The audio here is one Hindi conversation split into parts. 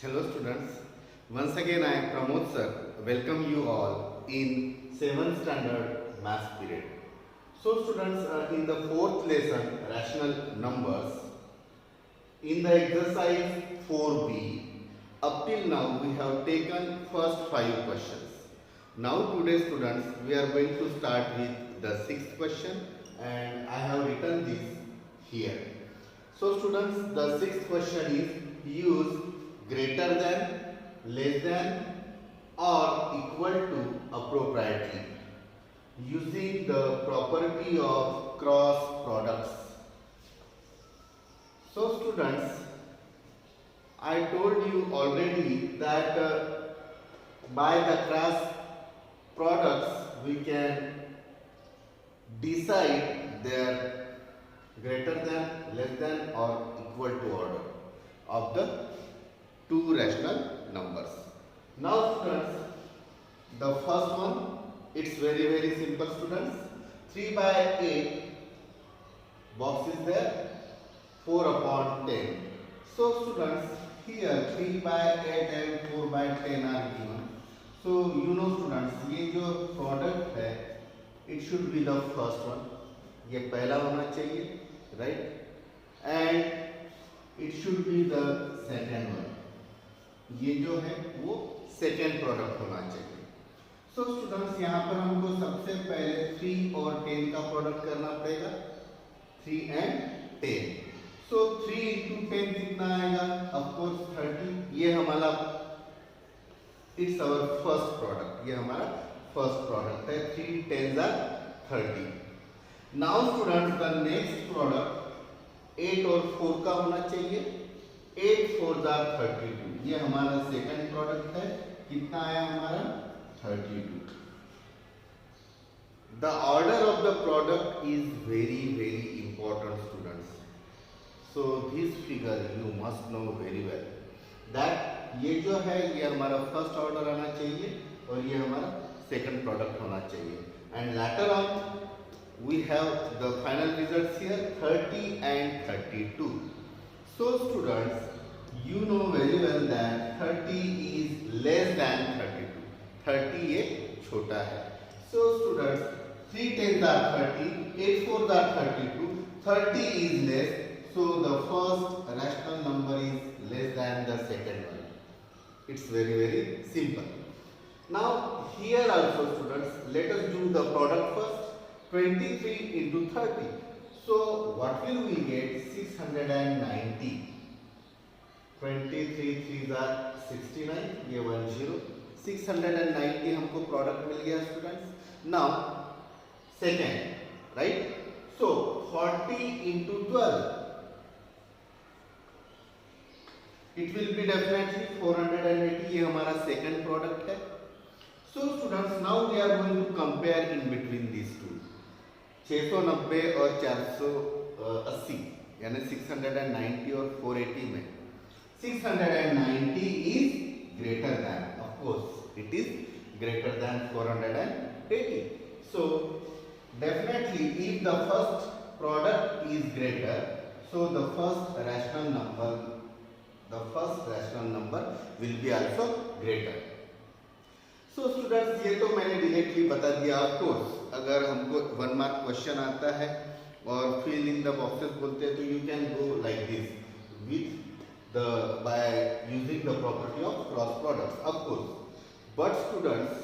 Hello students, once again I am Pramod sir, welcome you all in 7th standard maths period. So students, in the 4th lesson rational numbers, in the exercise 4b, up till now we have taken first 5 questions. Now today students, we are going to start with the 6th question and I have written this here. So students, the 6th question is use greater than, less than or equal to appropriately using the property of cross products. So students, I told you already that by the cross products we can decide their greater than, less than or equal to order of the two rational numbers. Now students, the first one, it's very simple students. 3 by 8 box is there, 4 upon 10. So students, here 3 by 8 and 4 by 10 are given. So you know students, ये जो product है, it should be the first one. ये पहला होना चाहिए, right? And it should be the second one. ये जो है वो सेकेंड प्रोडक्ट होना चाहिए. सो स्टूडेंट्स, यहाँ पर हमको सबसे पहले 3 और 10 का प्रोडक्ट करना पड़ेगा. 3 एंड 10. सो 3 इंटू 10 कितना आएगा? ऑफकोर्स 30. ये हमारा इट्स आवर फर्स्ट प्रोडक्ट. ये हमारा फर्स्ट प्रोडक्ट है. 3 10s are 30. Now students, the next product 8 और 4 का होना चाहिए. 8 4s आर 32. ये हमारा सेकंड प्रोडक्ट है. कितना आया हमारा? 32. The order of the product is very important students. So this figure you must know very well that ये जो है ये हमारा फर्स्ट ऑर्डर आना चाहिए और ये हमारा सेकंड प्रोडक्ट होना चाहिए. And later on we have the final results here 30 and 32. So students, you know very well that 30 is less than 32. 30 ये छोटा है. So students, 3 10s are 30, 8 4s are 32, 30 is less. So the first rational number is less than the second one. It's very simple. Now here also students, let us do the product first. 23 into 30. So what will we get? 690. 23 3s are 69. ये 10. 690 हमको प्रोडक्ट मिल गया students. Now second, right? So 40 into 12. It will be definitely 480. ये हमारा सेकेंड प्रोडक्ट है. So students, now we are going to compare in between these two. 690 और 480 यानी 690 और 480 में 690 is greater than, of course it is greater than 480. So definitely if the first product is greater, so the first rational number will be also greater. So students, ये तो मैंने डायरेक्टली बता दिया. ऑफ कोर्स अगर हमको 1 मार्क क्वेश्चन आता है और फिल इन द बॉक्सेस बोलते हैं तो you can go like this with the by using the property of cross products, of course. But students,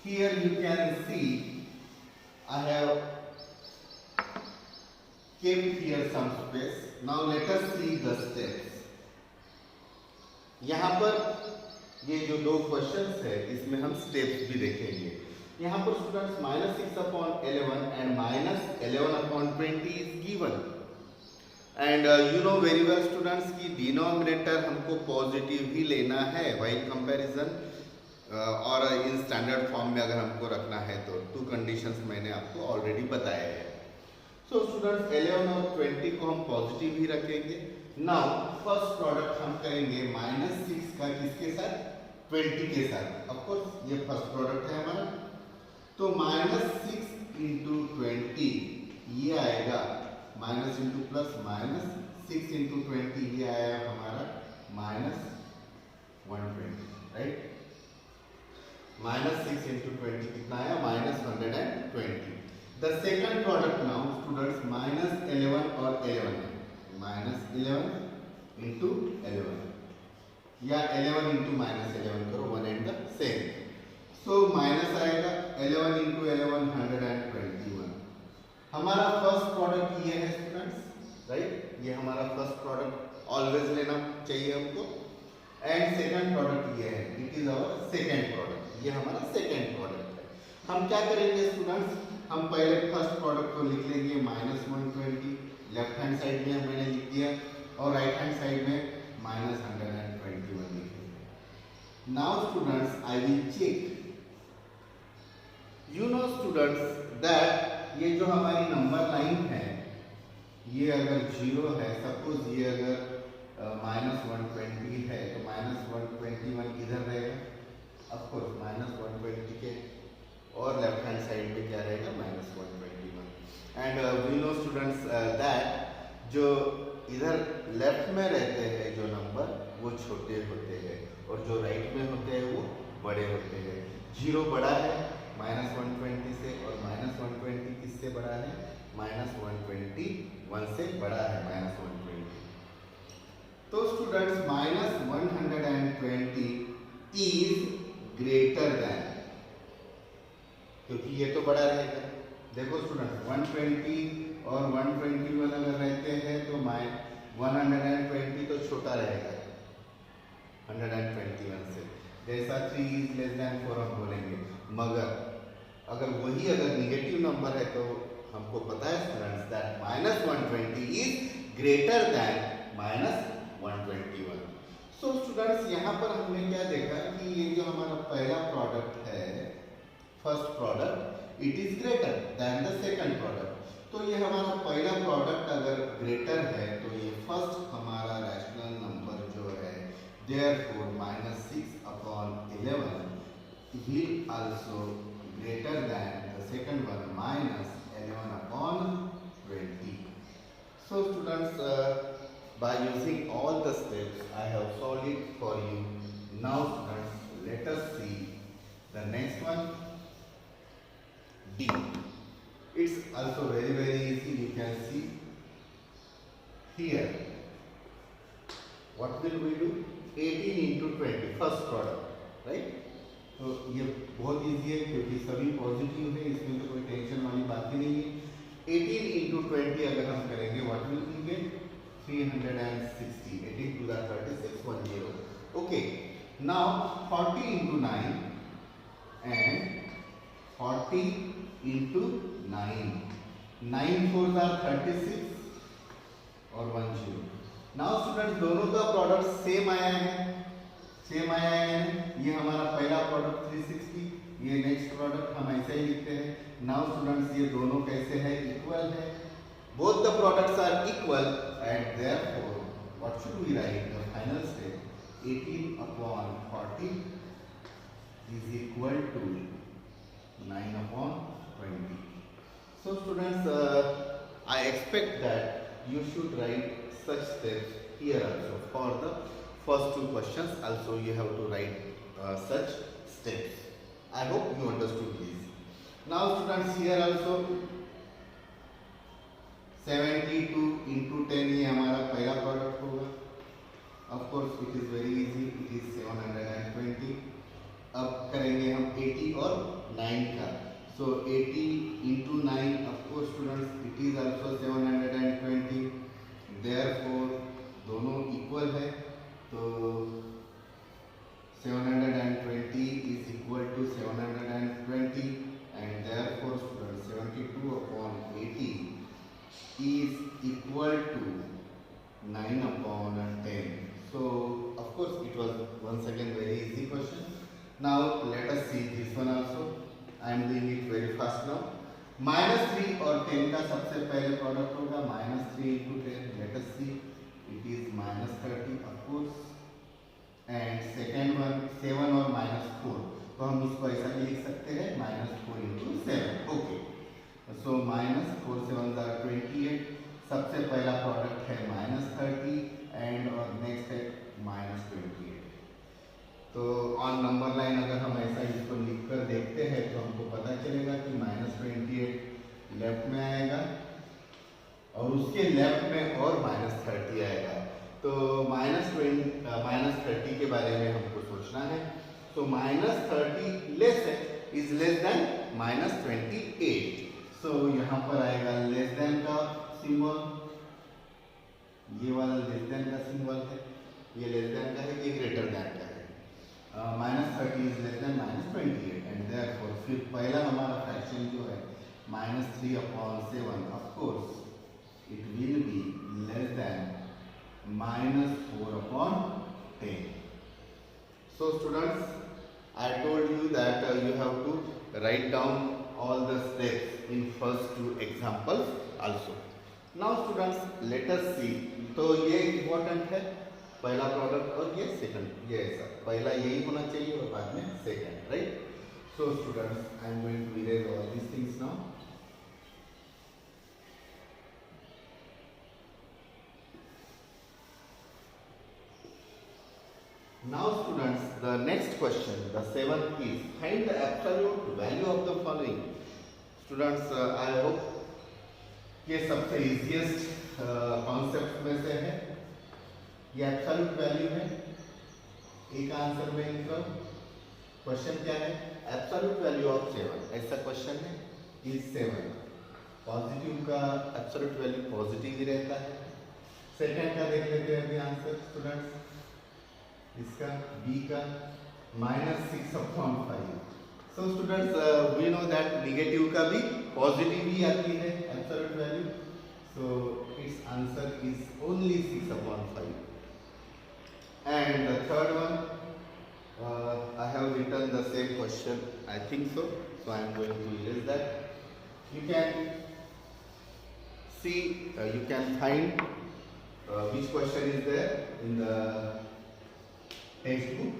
here you can C I have kept here some space. Now let us see the steps. यहाँ पर ये जो 2 क्वेश्चंस है इसमें हम स्टेप्स भी देखेंगे. यहाँ पर students -6 upon 11 and -11 upon 20 is given. And you know very well students कि डिनोमिनेटर हमको पॉजिटिव ही लेना है व्हाइल कंपैरिजन. और इन स्टैंडर्ड फॉर्म में अगर हमको रखना है तो 2 कंडीशंस मैंने आपको ऑलरेडी बताया है. सो स्टूडेंट्स, 11 और 20 को हम पॉजिटिव ही रखेंगे. नाउ फर्स्ट प्रोडक्ट हम करेंगे -6 का किसके साथ? 20 के साथ. ऑफ कोर्स ये फर्स्ट प्रोडक्ट है हमारा. तो -6 into 20 ये आएगा minus into plus minus 6 into 20 ये आया हमारा माइनस 120, राइट। माइनस 6 इंटू 20 कितना आया, minus 120। The second product now students minus 11 और 11 है, माइनस 11 इंटू 11 या 11 इंटू माइनस 11 करो, one and the same. So minus आएगा 11 इंटू 11 121। हमारा फर्स्ट प्रोडक्ट ये है स्टूडेंट्स, राइट। ये हमारा फर्स्ट प्रोडक्ट ऑलवेज लेना चाहिए हमको। एंड सेकंड प्रोडक्ट ये है, it is our second product, ये हमारा सेकंड प्रोडक्ट है। हम क्या करेंगे स्टूडेंट्स, हम पहले फर्स्ट प्रोडक्ट को लिख लेंगे माइनस 120, लेफ्ट हैंड साइड में मैंने लिख दिया, और राइट हैंड साइड में माइनस 121 लिख दिया। Now students I will check, you know students that ये जो हमारी नंबर लाइन है, ये अगर जीरो है, सपोज ये अगर माइनस 120 है, तो माइनस 121 इधर रहेगा, ऑफकोर्स माइनस 120 के, और लेफ्ट हैंड साइड में क्या रहेगा, minus 121। And we know students that जो इधर लेफ्ट में रहते हैं जो नंबर वो छोटे होते हैं, और जो राइट में होते हैं वो बड़े होते हैं। जीरो बड़ा है माइनस 120 से, और माइनस 120 किससे बड़ा है, माइनस 121 से बड़ा है, माइनस 120। तो students minus 120 is greater than, क्योंकि ये तो बड़ा रहेगा। देखो स्टूडेंट्स 120 और 121 अगर रहते हैं तो 120 तो छोटा रहेगा 121 से, जैसा 3 इज लेस देन 4 हम बोलेंगे। मगर अगर वही अगर निगेटिव नंबर है तो हमको पता है students that minus 120 is greater than minus 121। So students यहाँ पर हमने क्या देखा कि ये जो हमारा पहला प्रोडक्ट है, first product, it is greater than the second product. तो ये हमारा पहला प्रोडक्ट अगर ग्रेटर है तो ये फर्स्ट हमारा रैशनल नंबर जो है, therefore minus 6/11 will also greater than the second one minus 11/20. So students, by using all the steps I have solved it for you. Now students, let us see the next one, D. It's also very easy. You can see here. What will we do? 18 into 20, first product, right? तो ये बहुत इजी है क्योंकि सभी पॉजिटिव है, इसमें तो कोई टेंशन वाली बात ही नहीं है। 18 into 20 अगर हम करेंगे, what will we get, 360, 18 to the 36, 10. Okay, now 40 into 9 and 40 into 9, 9 4s are 36 और 10। नाउ स्टूडेंट्स दोनों का प्रोडक्ट सेम आया है, सेम आया है। ये हमारा पहला प्रोडक्ट 360, ये नेक्स्ट प्रोडक्ट हम ऐसे ही लिखते हैं। नाउ स्टूडेंट्स ये दोनों कैसे है, इक्वल है, both the products are equal and therefore what should we write, the final step 18/40 is equal to 9/20। So students, I expect that you should write such steps here also. For the first two questions also you have to write such steps. I hope you understood this. Now students, here also 72 into 10 ये हमारा पहला प्रोडक्ट होगा। Of course it is very easy, it is 720। अब करेंगे हम 80 और 9 का। So 80 into 9, of course students it is also 720। Therefore दोनों इक्वल है, तो 720 is equal to 720 and therefore student 72/80 is equal to 9/10। So of course it was once again very easy question. Now let us see this one also. I am doing it very fast now. -3 और 10 का सबसे पहले प्रोडक्ट होगा, -3 into 10, let us see, it is -30 of course, and second one 7 और -4, तो हम इसको ऐसा भी लिख सकते हैं -4 into 7। Okay, so -4 7s are 28, सबसे पहला प्रोडक्ट है -30 एंड और नेक्स्ट है -28। तो ऑन नंबर लाइन अगर हम ऐसा इसको लिख कर देखते हैं तो हमको पता चलेगा कि -28 लेफ्ट में आएगा और उसके लेफ्ट में और -30 आएगा। तो -30 के बारे में हमको सोचना है। तो -30 इज लेस देन -28। सो यहाँ पर आएगा लेस देन का सिंबल, ये वाला लेस देन का सिंबल है, ये लेस देन का है, ये ग्रेटर देन का है। -30 is less than -28 and therefore फिर पहला हमारा फ्रैक्शन जो है -3/7, of course it will be less than -4/10. So students, I told you that you have to write down all the steps in first two examples also. Now students, let us see. तो ये important है, पहला प्रोडक्ट और ये सेकंड, ये ऐसा पहला यही होना चाहिए और बाद में second, right? So students, I am going to erase all these things now. Now students, the next question, the 7th is find the absolute value of the following. Students, I hope ये सबसे easiest concept में से है। ये absolute value है। एक आंसर में लिखो। क्वेश्चन क्या है? Absolute value of 7, ऐसा क्वेश्चन है। is 7। पॉजिटिव का absolute value पॉजिटिव ही रहता है। सेकंड का देख लेते हैं अभी आंसर स्टूडेंट्स। इसका b का -6/5। So students, we know that negative का भी पॉजिटिव ही आती है absolute value. So its answer is only 6/5। And the third one, I have written the same question, I think so I am going to erase that. You can see, you can find which question is there in the textbook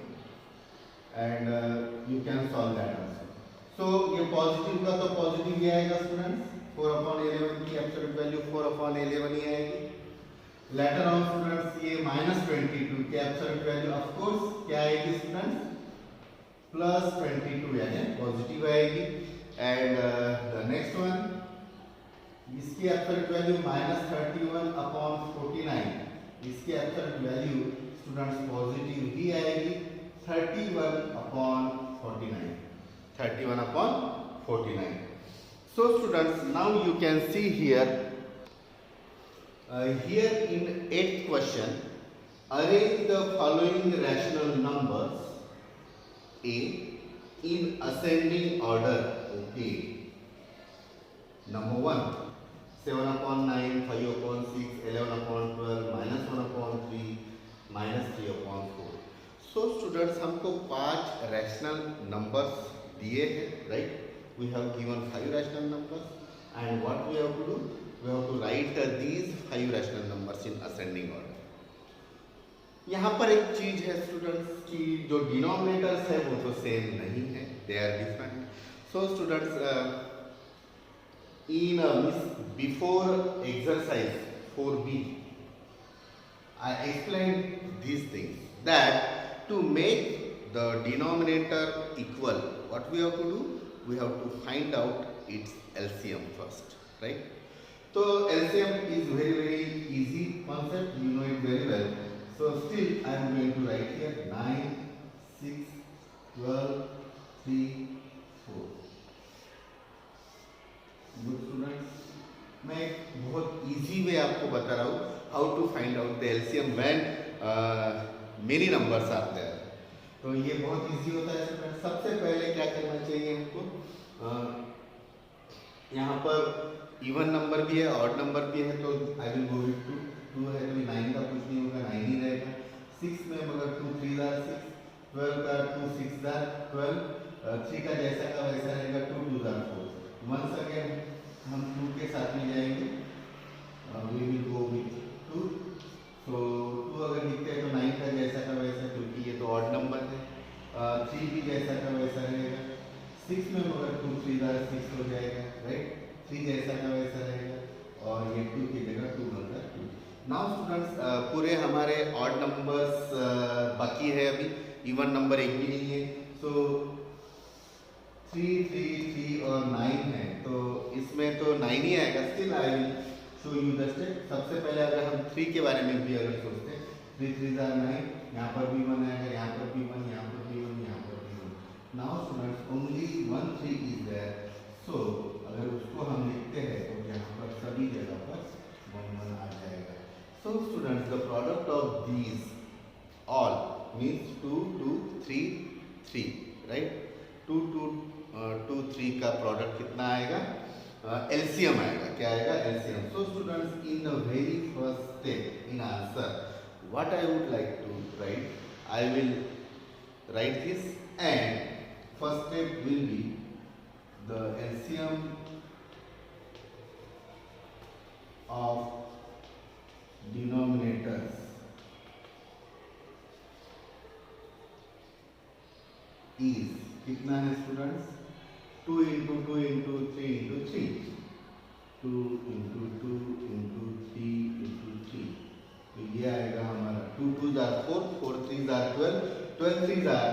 and you can solve that also. So ये पॉजिटिव का तो पॉजिटिव ही आएगा स्टूडेंट्स, 4/11 की एब्सोल्यूट वैल्यू 4/11 ही आएगी। लेटर ऑन स्टूडेंट्स, ये -22 की एब्सोल्यूट वैल्यू ऑफ कोर्स क्या आएगी स्टूडेंट्स? +22 यानी पॉजिटिव आएगी। एंड द नेक्स्ट वन, इसकी एब्सोल्यूट वैल्यू -31/49, इसकी एब्सोल्यूट वैल्यू स्टूडेंट्स पॉजिटिव ही आएगी। 31/49। So students, now you can see here in 8th question, arrange the following rational numbers a in ascending order. Okay, number 1 7/9, 5/6, 11/12, -1/3, -3/4। So students, हमको 5 रैशनल नंबर्स दिए हैं, right? We have given 5 rational numbers and what we have to do, we have to write these 5 rational numbers in ascending order. यहाँ पर एक चीज है स्टूडेंट्स कि जो डिनोमिनेटर्स है वो तो सेम नहीं है, they are different. So students, in before exercise 4b, I explained these things, that to make the denominator equal, what we have to do, we have to find out its LCM first, right? So LCM is very easy concept, you know it very well. So still I am going to write here 9, 6, 12, 3, 4. Good students, मैं एक बहुत इजी वे आपको बता रहा हूँ how to find out the LCM when many numbers आते हैं। तो ये बहुत इजी होता है स्टूडेंट। सबसे पहले क्या करना चाहिए हमको, यहाँ पर इवन नंबर भी है, ऑड नंबर भी है, तो आई विल गो विद 2 है तो 9 का कुछ नहीं होगा, 9 ही रहेगा। 6 में मगर 2 3 6, 12 का 2 6 12, 3 का जैसा का वैसा रहेगा, 2 2 4। वंस अगेन हम 2 के साथ में जाएंगे, वी विल गो विथ 2। सो 2 अगर लिखते हैं तो 9 का जैसा का वैसा, क्योंकि ये तो ऑड नंबर है। 3 भी जैसा का वैसा रहेगा। 6 में मगर 2 3 6 हो जाएगा, राइट? 3 जैसा का वैसा रहेगा और ये 2 की जगह 2 स्टूडेंट्स पूरे हमारे ऑड नंबर्स बाकी है, अभी इवन नंबर एक भी नहीं है। सो 3, 3, 3 और 9 है, तो इसमें तो 9 ही आएगा। Still I will show you the step. सबसे पहले अगर हम 3 के बारे में भी अगर सोचते हैं, 3 3 are 9, यहाँ पर भी 1 आएगा, यहाँ पर भी 1, यहाँ पर भी 1, यहाँ पर भी 1। Now students only 1 3 is there, so अगर उसको हम लिखते हैं तो यहाँ पर सभी जगह पर 1 1 आ जाएगा। So students the product of these all means 2 2 3 3, right. 2 2 2 3 का प्रोडक्ट कितना आएगा? एलसीएम आएगा। क्या आएगा? LCM. So students in the very first step in answer what I would like to write, I will write this, and first step will be the LCM of denominators is कितना है students? 2 into 2 into 3 into 3, 2 into 2 into 3 into 3, तो ये आएगा हमारा 2 2s are 4, 4 3s are 12, 12 3s are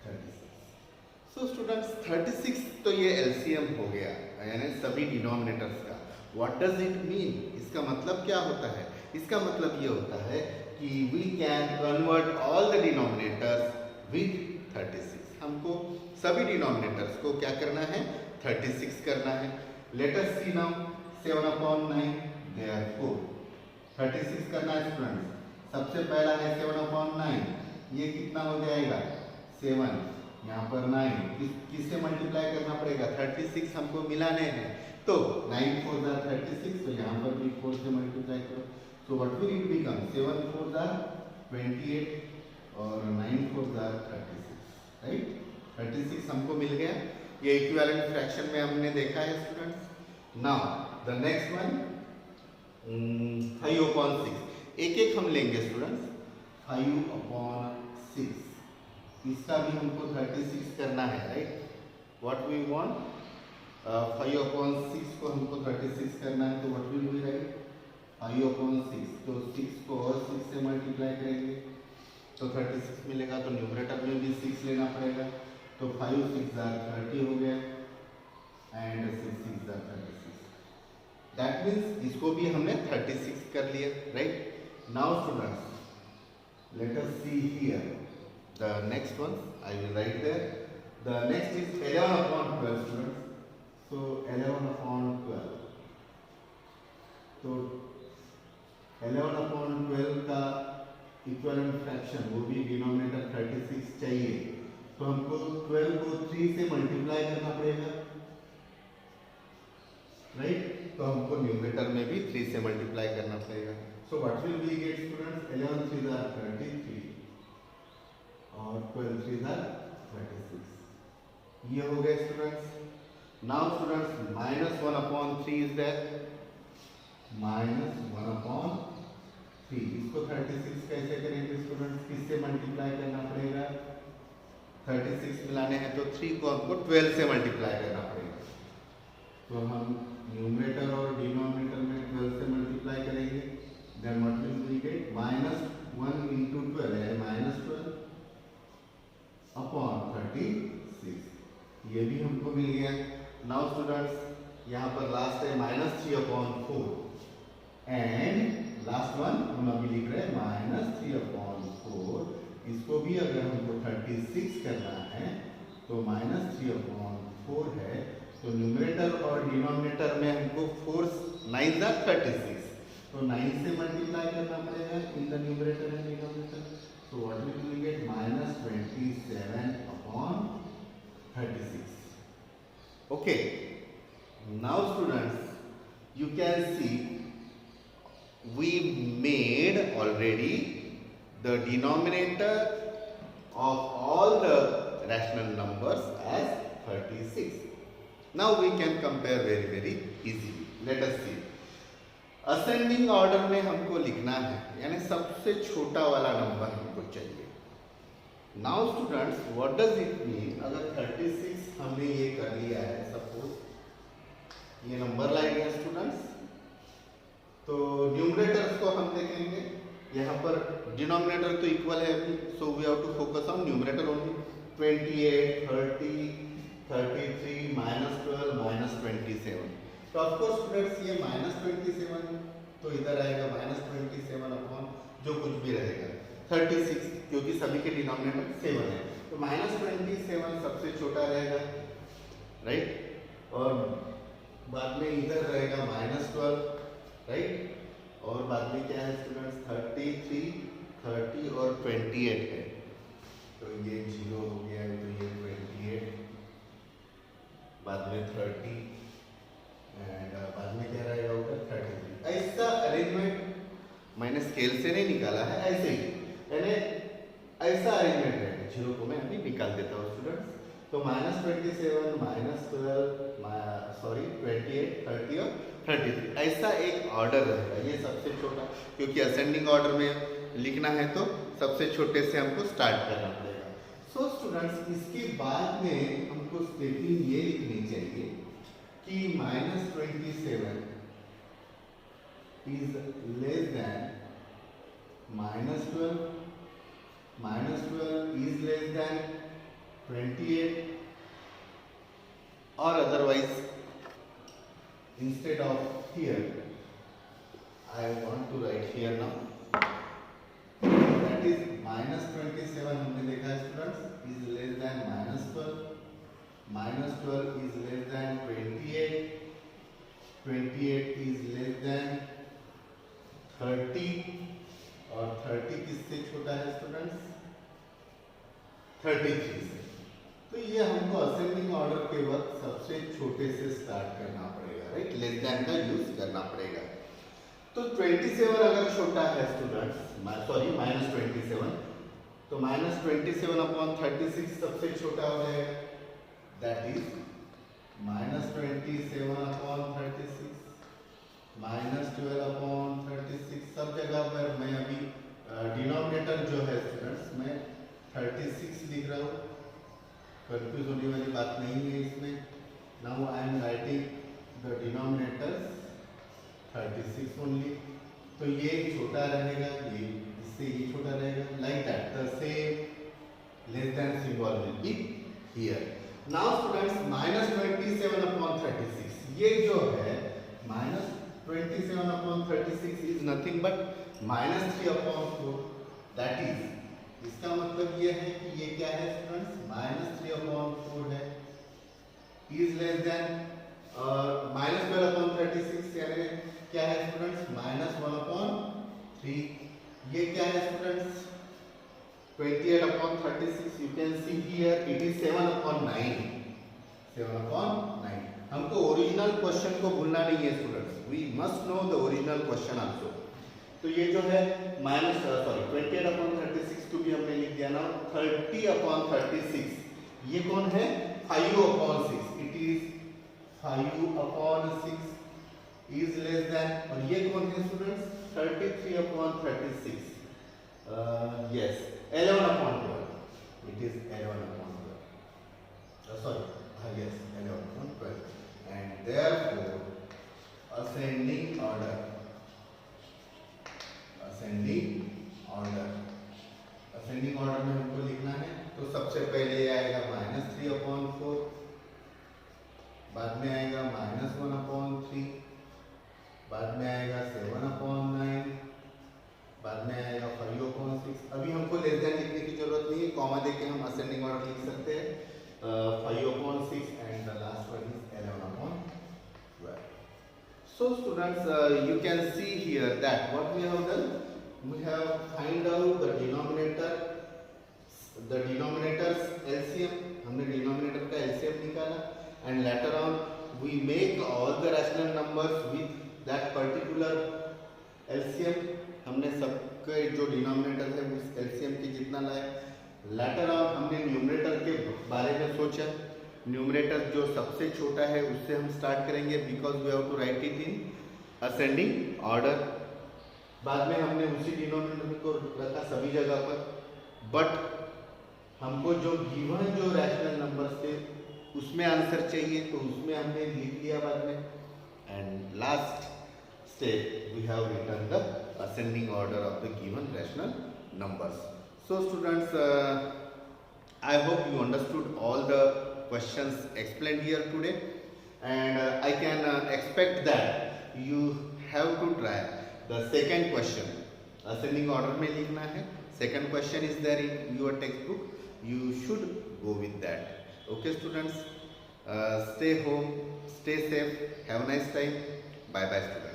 36। So students 36 तो ये एलसीएम हो गया, यानी सभी डिनोमिनेटर्स का। What does it mean? इसका मतलब क्या होता है? इसका मतलब ये होता है कि we can convert all the denominators with 36। हमको सभी डिनोमिनेटर्स को क्या करना है? 36 करना है। लेट अस सी नाउ 7/9, देयरफॉर 36 करना है स्टूडेंट्स। सबसे पहला है 7/9, ये कितना हो जाएगा? 7, यहाँ पर 9, किससे मल्टीप्लाई करना पड़ेगा? 36 हमको मिलाने हैं, तो 9 4s are 36, तो यहाँ पर भी 4 से मल्टीप्लाई करो। सो what will it become? 7 4s are 28 और 9 4s are 36, राइट। 36 हमको मिल गया। ये इक्विवेलेंट फ्रैक्शन में हमने देखा है students. Now the next one 5/6, एक एक हम लेंगे स्टूडेंट्स। 5/6, इसका भी हमको 36 करना है, राइट। What we want? 5/6 को हमको 36 करना है, तो व्हाट विल वी राइट? 5/6, तो 6 को और 6 से मल्टीप्लाई करेंगे तो 36 मिलेगा। तो न्यूमरेटर में भी 6 लेना पड़ेगा, तो 5 6 are 30 हो गया, एंड 6 6 are 36। दैट मीन्स इसको भी हमने 36 कर लिया, right. Now students let us see here the next one. I will write there. The next is 11/12 students. So 11/12, तो 11/12 का इक्विवेलेंट फ्रैक्शन, वो भी डिनोमिनेटर 36 चाहिए, तो हमको 12 को 3 से मल्टीप्लाई करना पड़ेगा, राइट। तो हमको न्यूमरेटर में भी 3 से मल्टीप्लाई करना पड़ेगा। So what will we get students? 11 3s are 33 और 12 3s are 36। ये हो गए students. Now students -1/3 is there. -1/3, इसको 36 कैसे करेंगे स्टूडेंट्स? किससे मल्टीप्लाई करना पड़ेगा? 36 मिलाने हैं तो 3 को हमको 12 से मल्टीप्लाई करना पड़ेगा, तो हम न्यूमरेटर और डिनोमिनेटर में 12 से मल्टीप्लाई करेंगे। Then what will we get? -1 into 12 है -12/36, ये भी हमको मिल गया। नाउ स्टूडेंट्स यहाँ पर लास्ट है -3/4, एंड लास्ट वन हम अभी लिख रहे हैं -3/4। इसको भी अगर हमको 36 करना है तो -3/4 है, तो न्यूमरेटर और डिनोमिनेटर में हमको 4 9s are 36, तो 9 से मल्टीप्लाई करना पड़ेगा in the numerator and denominator. So what will we get? -27/36। Okay, now students you can see we made already the denominator of all the rational numbers as 36. Now we can compare very easily. Let us see. Ascending order में हमको लिखना है, यानी सबसे छोटा वाला नंबर हमको चाहिए। Now students, what does it mean? अगर 36 हमने ये कर लिया है, सपोज ये नंबर लाइन है स्टूडेंट्स, तो न्यूमरेटर्स को हम देखेंगे, यहाँ पर डिनोमिनेटर तो इक्वल है अभी, so we have to focus on numerator only. 28, 30, 33, -12, -27। तो ऑफकोर्स स्टूडेंट्स ये -27 तो इधर आएगा -27 अपॉन जो कुछ भी रहेगा 36, क्योंकि सभी के डिनोमिनेटर 7 है, तो -27 सबसे छोटा रहेगा, राइट। और बाद में इधर रहेगा -12, राइट। और बाद में क्या है स्टूडेंट्स, 33, 30 और 28 है, तो ये 0 हो गया, तो ये 28, बाद में 30 एंड बाद में क्या रहेगा उधर 33। ऐसा अरेंजमेंट मैंने स्केल से नहीं निकाला है, ऐसे ही यानी ऐसा अरेंजमेंट रहेगा। 0 को मैं अभी निकाल देता हूँ स्टूडेंट्स। तो -27, -12, सॉरी 28, 30 और 33 ऐसा एक ऑर्डर रहेगा। ये सबसे छोटा, क्योंकि असेंडिंग ऑर्डर में लिखना है तो सबसे छोटे से हमको स्टार्ट करना पड़ेगा। सो स्टूडेंट्स इसके बाद में हमको स्टेटमेंट ये लिखनी चाहिए कि -27 is less than -12, -12 is less than 28, or otherwise instead of here I want to write here now, that is -27 हमने देखा है students is less than -12, -12 is less than 28, 28 is less than 30 और 30 किससे छोटा है स्टूडेंट्स, 33 से। तो ये हमको असेंडिंग ऑर्डर के वक्त सबसे छोटे से स्टार्ट करना पड़ेगा, राइट, लेस देन का यूज करना पड़ेगा। तो 27 अगर छोटा है स्टूडेंट्स, सॉरी -27, तो -27 अपॉन 36 सबसे छोटा हो जाएगा, दैट इज -27 अपॉन 36, -12 अपॉन 36। सब जगह पर मैं अभी डिनोमिनेटर जो है स्टूडेंट्स मैं 36 लिख रहा हूँ, कंफ्यूज होने वाली बात नहीं है इसमें। Now I am writing the denominators 36 only. तो ये छोटा रहेगा, ये इससे ये छोटा रहेगा, like that the same less than symbol will be here. Now students -27 upon 36, ये जो है -27 upon 36 is nothing but -3 upon 4, that is, इसका मतलब ये है कि ये क्या है स्टूडेंट्स, -3 अपॉन 4 है, इज लेस देन -12 अपॉन 36 यानी क्या है स्टूडेंट्स, -1 अपॉन 3। ये क्या है students, 28 upon 36, you can see here it is 7 upon 9, 7 upon 9। हमको ओरिजिनल क्वेश्चन को भूलना नहीं है students, we must know the original question also. तो ये जो है -28 अपॉन 36 को भी हमने लिख दिया ना, 30 अपॉन 36 ये कौन है, 5 upon 6, it is 5 upon 6 is less than, और ये कौन है students, 33 upon 36, yes 11 upon 12, it is 11 upon 12, sorry yes 11 upon 12, and therefore ascending order, ascending order में हमको लिखना है। तो सबसे पहले आएगा -3 अपॉन 4, बाद में आएगा -1 अपॉन 3, बाद में आएगा 7 अपॉन 9, बाद में आएगा 5 अपॉन 6। अभी हमको लेस देन लिखने की जरूरत नहीं है, कॉमा देके हम असेंडिंग ऑर्डर लिख सकते हैं, 5 upon 6 and the last one is 11 upon 12। So students, you can see here that what we have done, we have find out the denominators LCM, हमने डिनोमिनेटर का LCM निकाला, and later on we make all the rational numbers with that particular LCM, हमने सबके जो डिनोमिनेटर है उस LCM के जितना लाए। later on हमने न्यूमरेटर के बारे में सोचा, न्यूमरेटर जो सबसे छोटा है उससे हम स्टार्ट करेंगे, because we have to write it in ascending order. बाद में हमने उसी डिनोमिनेटर को रखा सभी जगह पर, बट हमको जो गिवन जो रैशनल नंबर्स थे उसमें आंसर चाहिए, तो उसमें हमने लिख लिया बाद में। And last step we have written the ascending order of the given rational numbers. So students, I hope you understood all the questions explained here today, and I can expect that you have to try the second question. Ascending order में लिखना है. Second question is there in your textbook. You should go with that. Okay students, stay home, stay safe, have a nice time. Bye bye students.